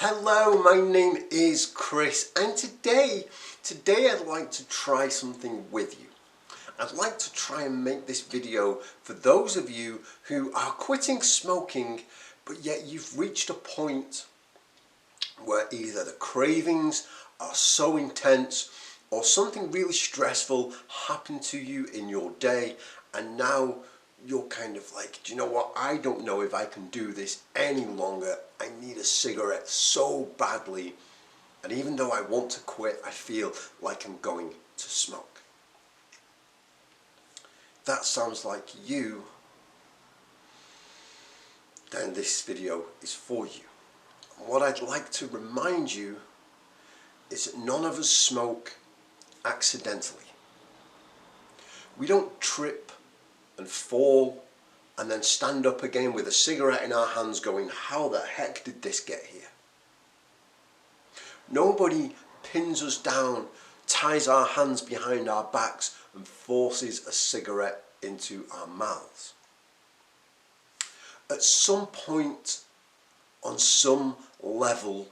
Hello, my name is Chris, and today I'd like to try something with you. I'd like to try and make this video for those of you who are quitting smoking, but yet you've reached a point where either the cravings are so intense or something really stressful happened to you in your day, and now you're kind of like, do you know what, I don't know if I can do this any longer. I need a cigarette so badly, and even though I want to quit, I feel like I'm going to smoke. If that sounds like you, then this video is for you. And what I'd like to remind you is that none of us smoke accidentally. We don't trip and fall and then stand up again with a cigarette in our hands going, how the heck did this get here? Nobody pins us down, ties our hands behind our backs and forces a cigarette into our mouths. At some point, on some level,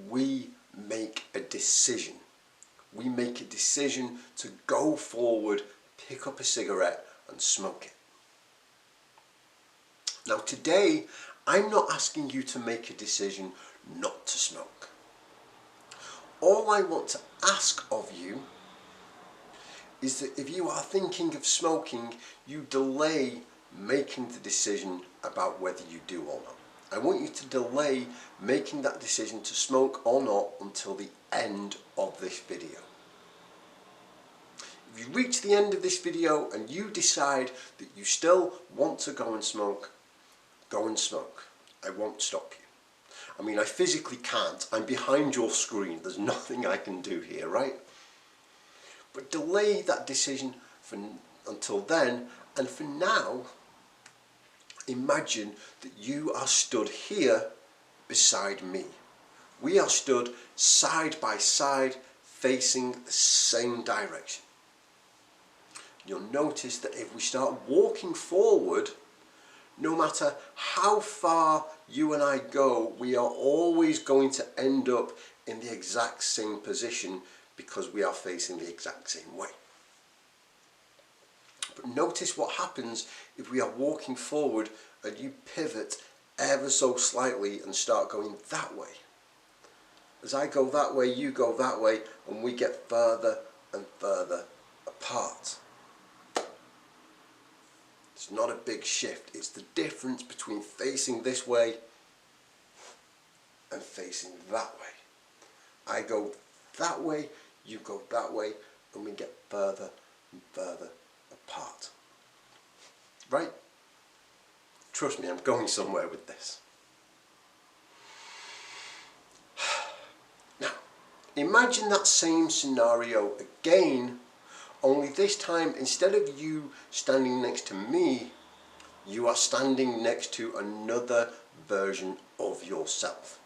we make a decision. We make a decision to go forward, pick up a cigarette and smoke it. Now today, I'm not asking you to make a decision not to smoke. All I want to ask of you is that if you are thinking of smoking, you delay making the decision about whether you do or not. I want you to delay making that decision to smoke or not until the end of this video. If you reach the end of this video and you decide that you still want to go and smoke, go and smoke. I won't stop you. I mean, I physically can't. I'm behind your screen. There's nothing I can do here, right? But delay that decision until then, and for now, imagine that you are stood here beside me. We are stood side by side, facing the same direction. You'll notice that if we start walking forward, no matter how far you and I go, we are always going to end up in the exact same position because we are facing the exact same way. But notice what happens if we are walking forward and you pivot ever so slightly and start going that way. As I go that way, you go that way, and we get further and further apart. It's not a big shift. It's the difference between facing this way and facing that way. I go that way, you go that way, and we get further and further apart. Right? Trust me, I'm going somewhere with this. Now, imagine that same scenario again, only this time, instead of you standing next to me, you are standing next to another version of yourself.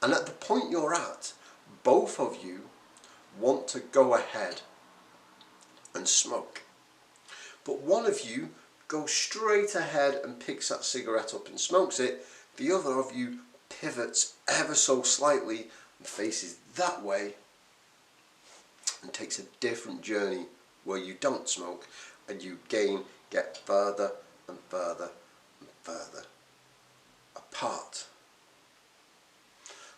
And at the point you're at, both of you want to go ahead and smoke. But one of you goes straight ahead and picks that cigarette up and smokes it. The other of you pivots ever so slightly and faces that way and takes a different journey where you don't smoke, and you get further and further and further apart.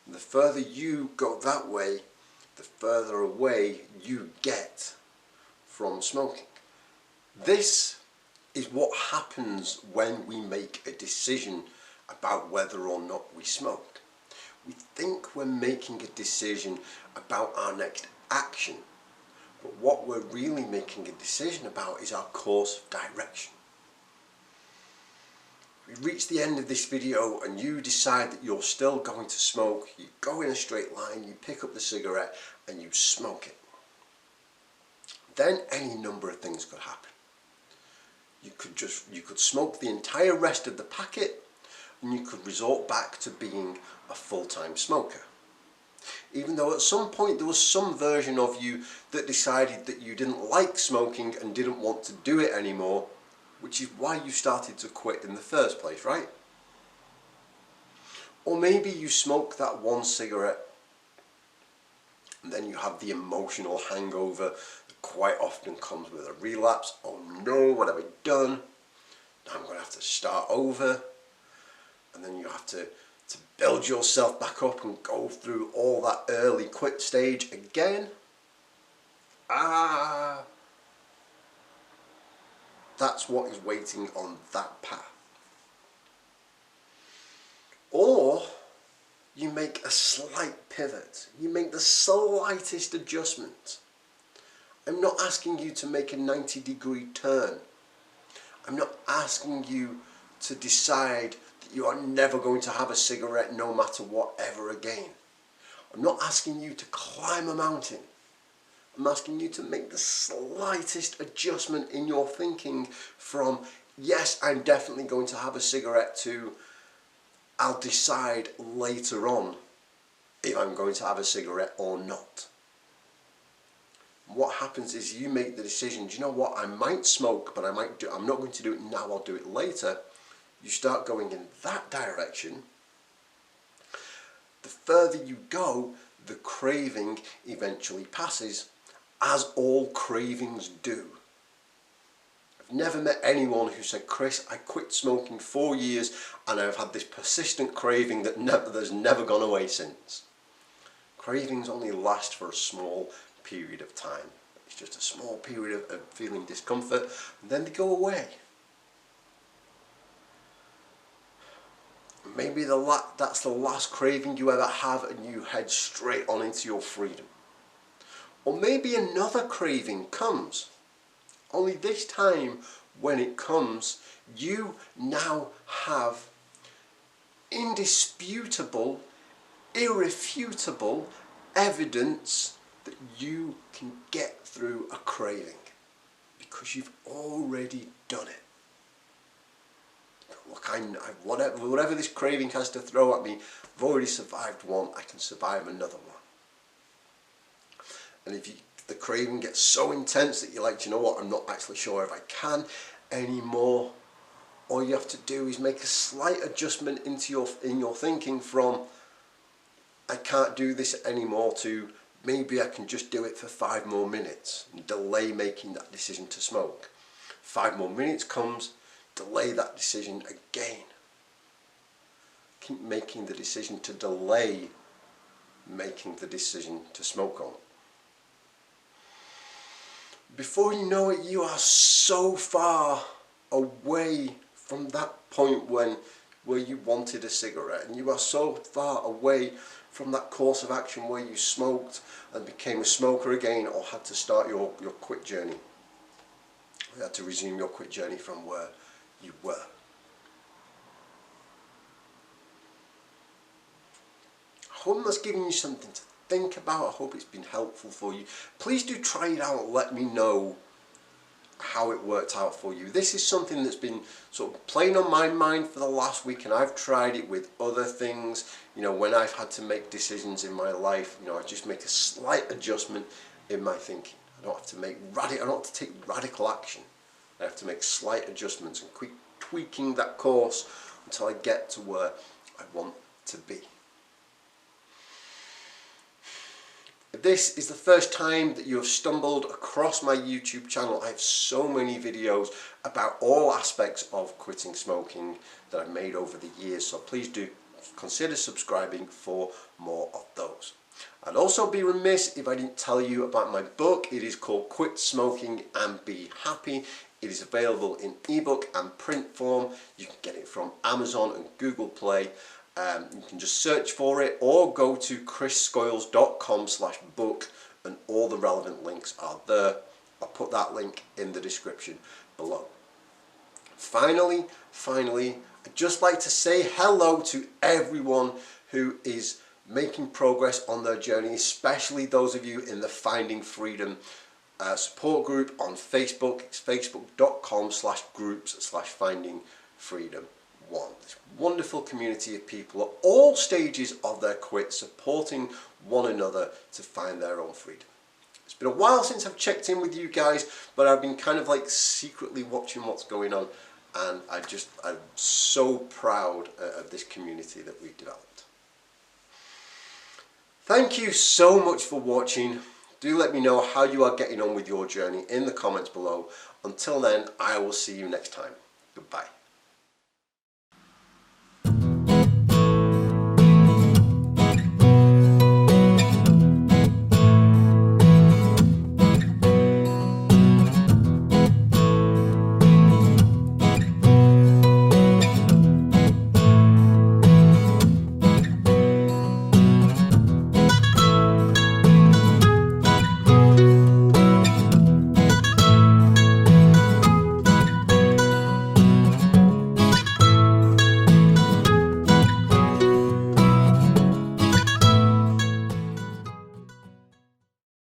And the further you go that way, the further away you get from smoking. This is what happens when we make a decision about whether or not we smoke. We think we're making a decision about our next action, but what we're really making a decision about is our course of direction. We reach the end of this video and you decide that you're still going to smoke. You go in a straight line, you pick up the cigarette and you smoke it. Then any number of things could happen. You could smoke the entire rest of the packet, and you could resort back to being a full-time smoker. Even though at some point there was some version of you that decided that you didn't like smoking and didn't want to do it anymore, which is why you started to quit in the first place, right? Or maybe you smoke that one cigarette and then you have the emotional hangover that quite often comes with a relapse. Oh no, what have I done? Now I'm going to have to start over. And then you have to build yourself back up and go through all that early quit stage again. That's what is waiting on that path. Or you make a slight pivot. You make the slightest adjustment. I'm not asking you to make a 90-degree turn. I'm not asking you to decide that you are never going to have a cigarette no matter what ever again. I'm not asking you to climb a mountain. I'm asking you to make the slightest adjustment in your thinking from, yes, I'm definitely going to have a cigarette, to, I'll decide later on if I'm going to have a cigarette or not. What happens is you make the decision, do you know what, I might smoke, but I'm not going to do it now, I'll do it later. You start going in that direction. The further you go, the craving eventually passes, as all cravings do. I've never met anyone who said, Chris, I quit smoking 4 years and I've had this persistent craving that's never gone away since. Cravings only last for a small period of time. It's just a small period of feeling discomfort, and then they go away. Maybe that's the last craving you ever have, and you head straight on into your freedom. Or maybe another craving comes. Only this time, when it comes, you now have indisputable, irrefutable evidence that you can get through a craving, because you've already done it. Look, whatever this craving has to throw at me, I've already survived one, I can survive another one. And if the craving gets so intense that you're like, do you know what, I'm not actually sure if I can anymore, all you have to do is make a slight adjustment in your thinking from, I can't do this anymore, to maybe I can just do it for 5 more minutes and delay making that decision to smoke. 5 more minutes comes, delay that decision again. Keep making the decision to delay making the decision to smoke on. Before you know it, you are so far away from that point where you wanted a cigarette, and you are so far away from that course of action where you smoked and became a smoker again, or had to start your quit journey. You had to resume your quit journey from where you were. I hope that's given you something to think about. I hope it's been helpful for you. Please do try it out and let me know how it worked out for you. This is something that's been sort of playing on my mind for the last week, and I've tried it with other things. You know, when I've had to make decisions in my life, you know, I just make a slight adjustment in my thinking. I don't have to take radical action. I have to make slight adjustments and keep tweaking that course until I get to where I want to be. If this is the first time that you have stumbled across my YouTube channel, I have so many videos about all aspects of quitting smoking that I've made over the years, so please do consider subscribing for more of those. I'd also be remiss if I didn't tell you about my book. It is called Quit Smoking and Be Happy. It is available in ebook and print form. You can get it from Amazon and Google Play. You can just search for it, or go to chrisskoyles.com/book, and all the relevant links are there. I'll put that link in the description below. Finally, I'd just like to say hello to everyone who is making progress on their journey, especially those of you in the Finding Freedom support group on Facebook. It's facebook.com/groups/findingfreedom1. This wonderful community of people at all stages of their quit, supporting one another to find their own freedom. It's been a while since I've checked in with you guys, but I've been kind of like secretly watching what's going on. and I'm so proud of this community that we've developed. Thank you so much for watching. Do let me know how you are getting on with your journey in the comments below. Until then, I will see you next time. Goodbye.